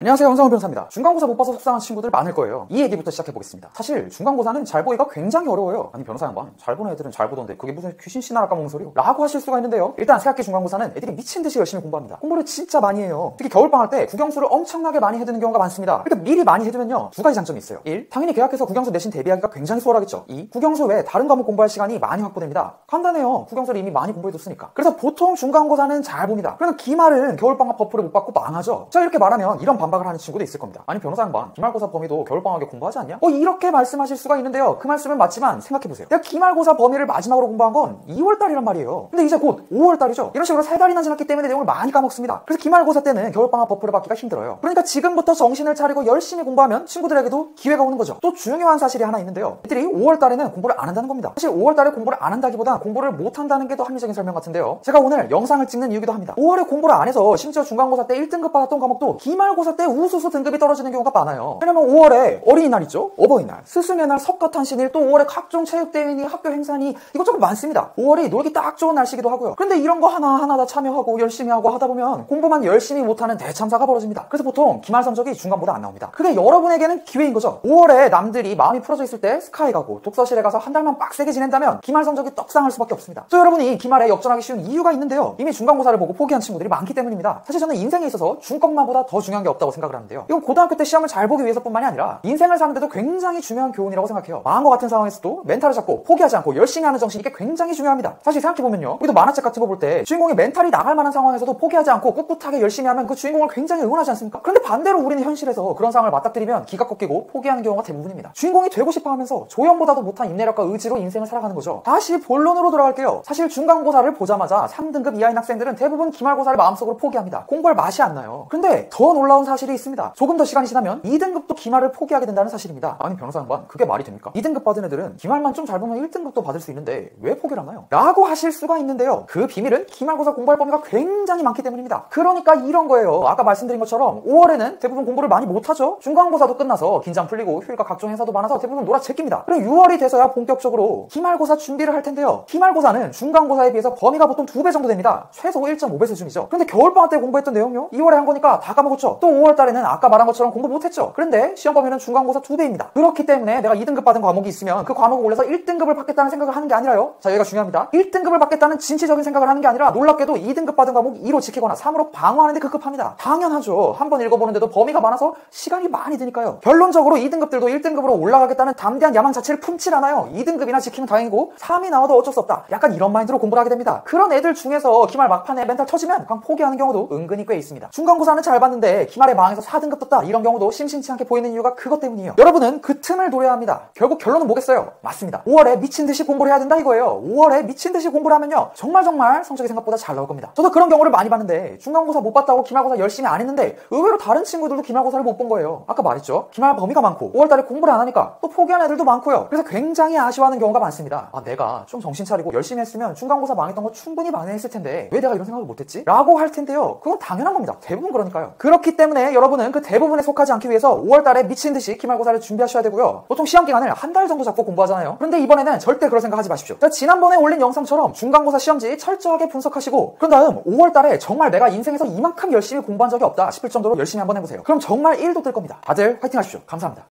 안녕하세요, 현상훈 변호사입니다. 중간고사 못 봐서 속상한 친구들 많을 거예요. 이 얘기부터 시작해보겠습니다. 사실 중간고사는 잘 보기가 굉장히 어려워요. 아니 변호사 양반, 잘 보는 애들은 잘 보던데 그게 무슨 귀신 씨나라 까먹는 소리요? 라고 하실 수가 있는데요. 일단 새학기 중간고사는 애들이 미친듯이 열심히 공부합니다. 공부를 진짜 많이 해요. 특히 겨울방학 때 국영수를 엄청나게 많이 해두는 경우가 많습니다. 그러니까 미리 많이 해두면요, 두 가지 장점이 있어요. 1. 당연히 계약해서 국영수 내신 대비하기가 굉장히 수월하겠죠. 2. 국영수 외에 다른 과목 공부할 시간이 많이 확보됩니다. 간단해요. 국영수를 이미 많이 공부해뒀으니까. 그래서 보통 중간고사는 잘 봅니다. 그러면 기말은 겨울방학 버프를 못 받고 망하죠. 제가 이렇게 말하면 이런 반박을 하는 친구도 있을 겁니다. 아니 변호사 양반, 기말고사 범위도 겨울방학에 공부하지 않냐? 이렇게 말씀하실 수가 있는데요. 그 말씀은 맞지만 생각해보세요. 내가 기말고사 범위를 마지막으로 공부한 건 2월달이란 말이에요. 근데 이제 곧 5월달이죠. 이런 식으로 3달이나 지났기 때문에 내용을 많이 까먹습니다. 그래서 기말고사 때는 겨울방학 버프를 받기가 힘들어요. 그러니까 지금부터 정신을 차리고 열심히 공부하면 친구들에게도 기회가 오는 거죠. 또 중요한 사실이 하나 있는데요. 애들이 5월달에는 공부를 안 한다는 겁니다. 사실 5월달에 공부를 안 한다기보다 공부를 못 한다는 게 더 합리적인 설명 같은데요. 제가 오늘 영상을 찍는 이유기도 합니다. 5월에 공부를 안 해서 심지어 중간고사 때 1등급 받았던 과목도 기말고사 때 우수수 등급이 떨어지는 경우가 많아요. 왜냐면 5월에 어린이날 있죠? 어버이날, 스승의 날, 석가탄신일, 또 5월에 각종 체육대회니 학교 행사니 이것저것 많습니다. 5월이 놀기 딱 좋은 날씨기도 하고요. 그런데 이런 거 하나하나 다 참여하고 열심히 하고 하다 보면 공부만 열심히 못하는 대참사가 벌어집니다. 그래서 보통 기말 성적이 중간보다 안 나옵니다. 그게 여러분에게는 기회인 거죠. 5월에 남들이 마음이 풀어져 있을 때 스카이 가고 독서실에 가서 한 달만 빡세게 지낸다면 기말 성적이 떡상할 수밖에 없습니다. 또 여러분이 기말에 역전하기 쉬운 이유가 있는데요. 이미 중간고사를 보고 포기한 친구들이 많기 때문입니다. 사실 저는 인생에 있어서 중간고사보다 더 중요한 게 없다고 생각을 하는데요. 이건 고등학교 때 시험을 잘 보기 위해서뿐만이 아니라 인생을 사는데도 굉장히 중요한 교훈이라고 생각해요. 망한 것 같은 상황에서도 멘탈을 잡고 포기하지 않고 열심히 하는 정신, 이게 굉장히 중요합니다. 사실 생각해보면요, 우리도 만화책 같은 거 볼 때 주인공이 멘탈이 나갈 만한 상황에서도 포기하지 않고 꿋꿋하게 열심히 하면 그 주인공을 굉장히 응원하지 않습니까? 그런데 반대로 우리는 현실에서 그런 상황을 맞닥뜨리면 기가 꺾이고 포기하는 경우가 대부분입니다. 주인공이 되고 싶어 하면서 조연보다도 못한 인내력과 의지로 인생을 살아가는 거죠. 다시 본론으로 돌아갈게요. 사실 중간고사를 보자마자 3등급 이하인 학생들은 대부분 기말고사를 마음속으로 포기합니다. 공부할 맛이 안 나요. 그런데 더 놀라운 사실이 있습니다. 조금 더 시간이 지나면 2등급도 기말을 포기하게 된다는 사실입니다. 아니 변호사 양반, 그게 말이 됩니까? 2등급 받은 애들은 기말만 좀 잘 보면 1등급도 받을 수 있는데 왜 포기를 하나요? 라고 하실 수가 있는데요. 그 비밀은 기말고사 공부할 범위가 굉장히 많기 때문입니다. 그러니까 이런 거예요. 아까 말씀드린 것처럼 5월에는 대부분 공부를 많이 못하죠. 중간고사도 끝나서 긴장 풀리고 휴일과 각종 행사도 많아서 대부분 놀아제낍니다. 그리고 6월이 돼서야 본격적으로 기말고사 준비를 할 텐데요. 기말고사는 중간고사에 비해서 범위가 보통 2배 정도 됩니다. 최소 1.5배 수준이죠. 그런데 겨울방학 때 공부했던 내용요, 2월에 한 거니까 다 까먹었죠. 또 5월달에는 아까 말한 것처럼 공부 못했죠. 그런데 시험 범위는 중간고사 2배입니다. 그렇기 때문에 내가 2등급 받은 과목이 있으면 그 과목을 올려서 1등급을 받겠다는 생각을 하는 게 아니라요. 자, 여기가 중요합니다. 1등급을 받겠다는 진취적인 생각을 하는 게 아니라 놀랍게도 2등급 받은 과목 2로 지키거나 3으로 방어하는데 급급합니다. 당연하죠. 한번 읽어보는데도 범위가 많아서 시간이 많이 드니까요. 결론적으로 2등급들도 1등급으로 올라가겠다는 담대한 야망 자체를 품질 않아요. 2등급이나 지키면 다행이고 3이 나와도 어쩔 수 없다. 약간 이런 마인드로 공부를 하게 됩니다. 그런 애들 중에서 기말 막판에 멘탈 터지면 그냥 포기하는 경우도 은근히 꽤 있습니다. 중간고사는 잘 봤는데 기말에 망해서 4등급 떴다, 이런 경우도 심심치 않게 보이는 이유가 그것 때문이에요. 여러분은 그 틈을 노려야 합니다. 결국 결론은 뭐겠어요? 맞습니다. 5월에 미친듯이 공부를 해야 된다 이거예요. 5월에 미친듯이 공부를 하면요, 정말 성적이 생각보다 잘 나올 겁니다. 저도 그런 경우를 많이 봤는데 중간고사 못 봤다고 기말고사 열심히 안 했는데 의외로 다른 친구들도 기말고사를 못 본 거예요. 아까 말했죠, 기말 범위가 많고 5월달에 공부를 안 하니까 또 포기한 애들도 많고요. 그래서 굉장히 아쉬워하는 경우가 많습니다. 내가 좀 정신 차리고 열심히 했으면 중간고사 망했던 거 충분히 만회했을 텐데 왜 내가 이런 생각을 못했지? 라고 할 텐데요, 그건 당연한 겁니다. 대부분 그러니까요. 그렇기 때문에 여러분은 그 대부분에 속하지 않기 위해서 5월달에 미친듯이 기말고사를 준비하셔야 되고요. 보통 시험 기간을 한 달 정도 잡고 공부하잖아요. 그런데 이번에는 절대 그럴 생각 하지 마십시오. 자, 지난번에 올린 영상처럼 중간고사 시험지 철저하게 분석하시고 그런 다음 5월달에 정말 내가 인생에서 이만큼 열심히 공부한 적이 없다 싶을 정도로 열심히 한번 해보세요. 그럼 정말 1도 뜰 겁니다. 다들 화이팅 하십시오. 감사합니다.